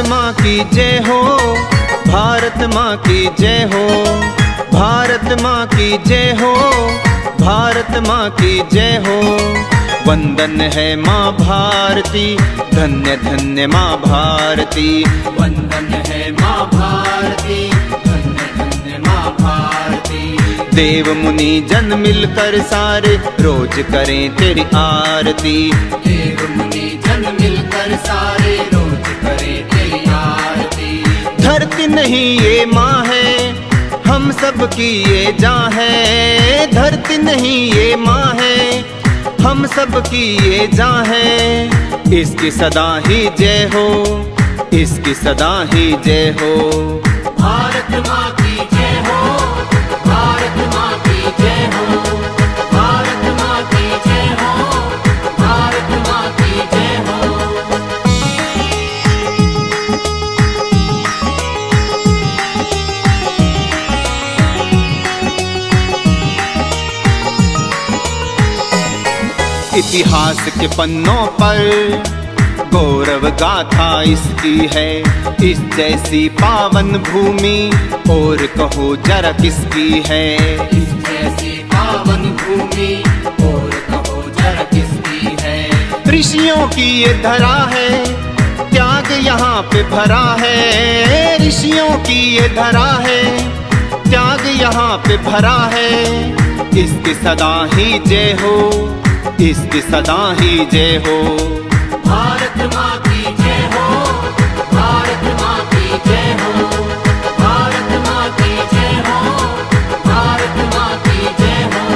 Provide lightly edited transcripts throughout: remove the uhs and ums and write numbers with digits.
माँ की जय हो, भारत माँ की जय हो, भारत माँ की जय हो, भारत माँ की जय हो। वंदन है माँ भारती, धन्य धन्य माँ भारती। वंदन है माँ भारती, धन्य धन्य माँ भारती। देव मुनि जन मिलकर सारे रोज करें तेरी आरती। देव मुनि जन मिलकर सारे रोज करें तेरी आरती। धरती नहीं ये माँ है, हम सब की ये जान है। धरती नहीं ये माँ है, हम सब की ये जान है। इसकी सदा ही जय हो, इसकी सदा ही जय हो। भारत माँ की जय हो, भारत माँ की जय हो, भारत माँ की जय हो, भारत माँ की जय हो। इतिहास के पन्नों पर गौरव गाथा इसकी है। इस जैसी पावन भूमि और कहो जरा किसकी है। इस जैसी पावन भूमि और कहो जरा किसकी है। ऋषियों की ये धरा है, त्याग यहाँ पे भरा है। ऋषियों की ये धरा है, त्याग यहाँ पे भरा है। इसकी सदा ही जय हो, इसकी सदा ही जय हो। भारत माँ की जय हो, भारत माँ की जय हो, भारत माँ की जय हो, भारत माँ की जय हो।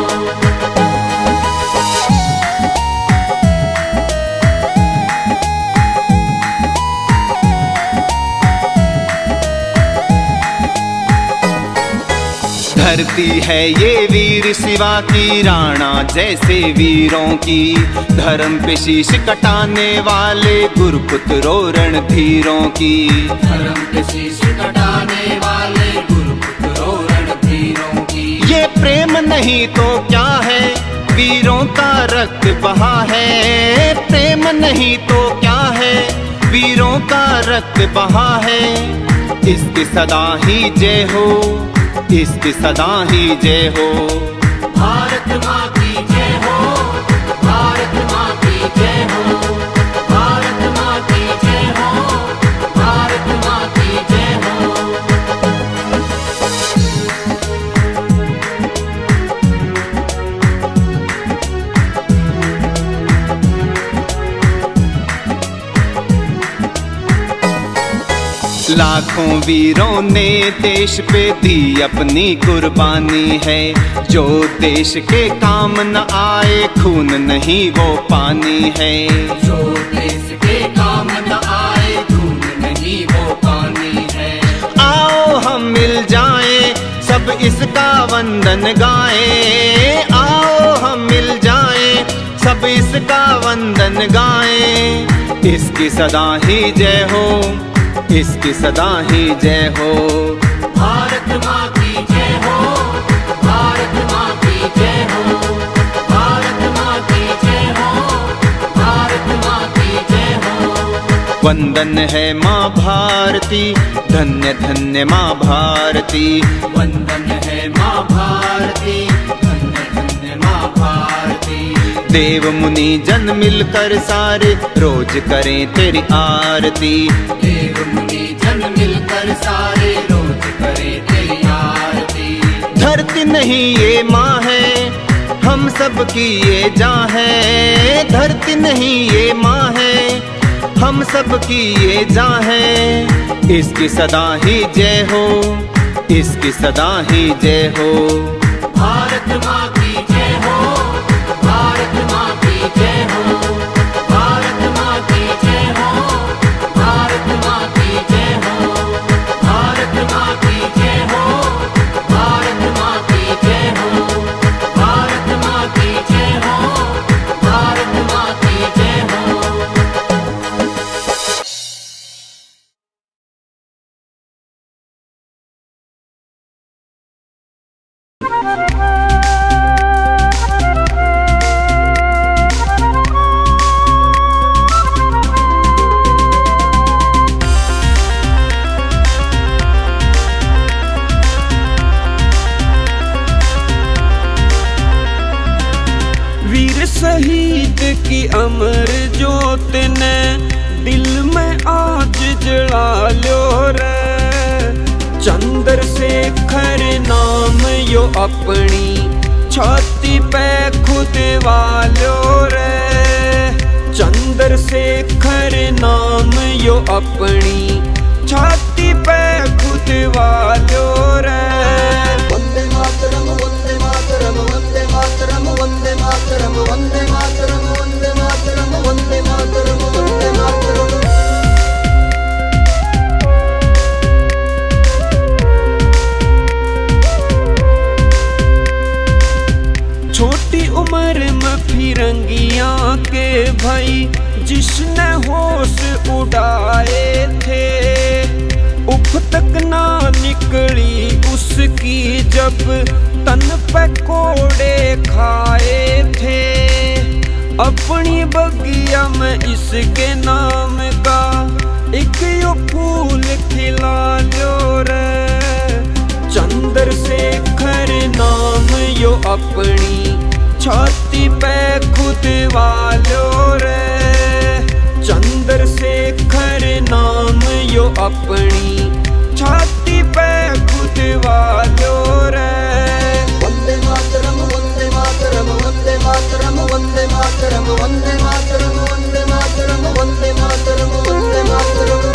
धरती है ये वीर शिवा की, राणा जैसे वीरों की। धर्म पे शीश कटाने वाले गुरुपुत्रों रणधीरों की। धर्म पे शीश कटाने वाले गुरुपुत्रों रणधीरों की। ये प्रेम नहीं तो क्या है, वीरों का रक्त बहा है। प्रेम नहीं तो क्या है, वीरों का रक्त बहा है। इसकी सदा ही जय हो, इसकी सदा ही जय हो। भारत माँ की जय हो, भारत माँ की जय हो, भारत माँ की जय हो, भारत माँ की जय हो। लाखों वीरों ने देश पे दी अपनी कुर्बानी है। जो देश के काम न आए, खून नहीं वो पानी है। जो देश के काम न आए, खून नहीं वो पानी है। आओ हम मिल जाएं, सब इसका वंदन गाएं। आओ हम मिल जाएं, सब इसका वंदन गाएं। इसकी सदा ही जय हो, इसकी सदा ही जय हो। भारत माँ की जय हो, भारत माँ की जय हो, भारत माँ की जय हो, भारत माँ की जय हो। वंदन है माँ भारती, धन्य धन्य माँ भारती। वंदन है माँ भारती, धन्य धन्य माँ भारती। देव मुनि जन मिलकर सारे रोज करें तेरी आरती। देव मुनि जन मिलकर सारे रोज करें तेरी आरती। धरती नहीं ये माँ है, हम सब की ये जान है। धरती नहीं ये माँ है, हम सब की ये जान है। इसकी सदा ही जय हो, इसकी सदा ही जय हो। भारत माँ की जय हो, भारत माँ की जय हो, भारत माँ की जय हो, भारत माँ की जय हो, भारत माँ की जय हो, भारत माँ की जय हो, भारत माँ की जय हो, भारत माँ की जय हो। की अमर ज्योत ने दिल में आज जला लो रे। चंद्रशेखर नाम यो अपनी छाती पे खुद वालो रे। चंद्रशेखर नाम यो अपनी छाती पे खुद वालो रे। वंदे मातरम वंदे मातरम वंदे मातरम वंदे मातरम वंदे मातरम वंदे मातरम वंदे मातरम वंदे मातरम। छोटी उम्र में फिरंगियां के भाई जिसने होश उड़ाए थे, उफ तक ना निकली उसकी जब तन पे कोड़े खाए थे। अपनी बगिया में इसके नाम का एक यो फूल खिला लो रे। चंद्रशेखर नाम यो अपनी छाती पे खुद वालो रे। चंद्रशेखर नाम यो अपनी छाती पे खुद वालो रे। वंदे मातरम वंदे मातरम वंदे मातरम वंदे मातरम वंदे मातरम वंदे मातरम वंदे मातरम वंदे मातरम।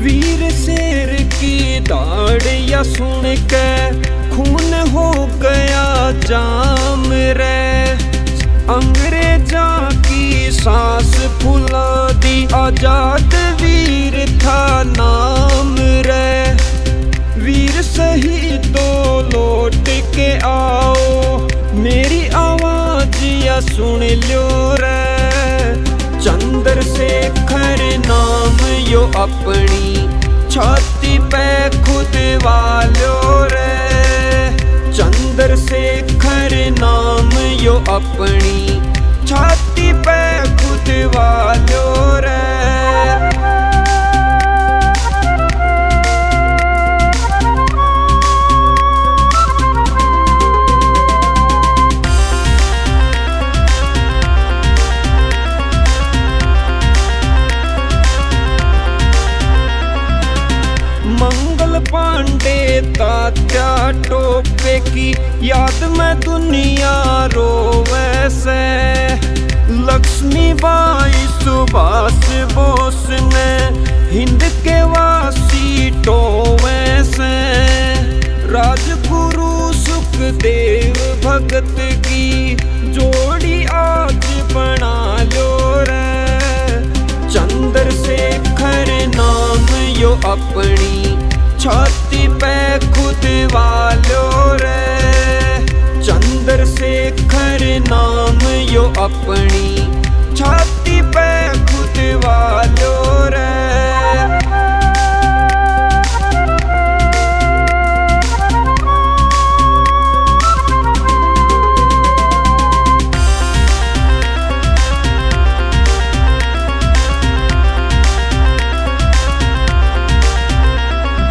वीर शेर की दाड़िया सुन के खून हो गया जाम रे। अंग्रेजा की सांस फुला दी आजाद वीर था नाम रे। वीर शहीदों लौट के आओ मेरी आवाज या सुन लो रे। चंद्रशेखर नाम यो अपनी छाती पे खुद वालो रे। चंद्रशेखर नाम यो अपनी छाती पे खुद वालो रे। मंगल पांडे तात्या टोपे की याद में दुनिया रोवे से। लक्ष्मीबाई सुभाष बोस ने हिंद के वासी टोवे से। राजगुरु सुखदेव भगत की जोड़ी आज बना लो रे। चंद्रशेखर नाम यो अपनी छाती पे खुद वालो रे। चंद्रशेखर नाम यो अपनी छाती पे खुद वालो रे।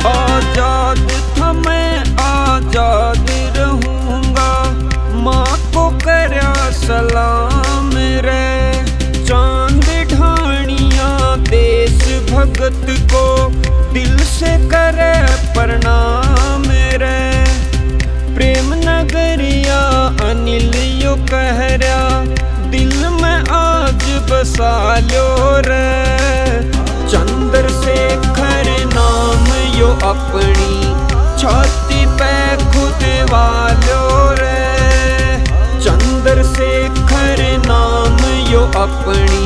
आजाद था मैं आजाद रहूंगा, माँ को करया सलाम रे। चांद ढाणिया देश भगत को दिल से करे प्रणाम रे। प्रेम नगरिया अनिल यो कहरा दिल में आज बसा लो रे। चंद्रशेखर नाम यो अपनी छाती पे खुद वालो रे। चंद्रशेखर नाम यो अपनी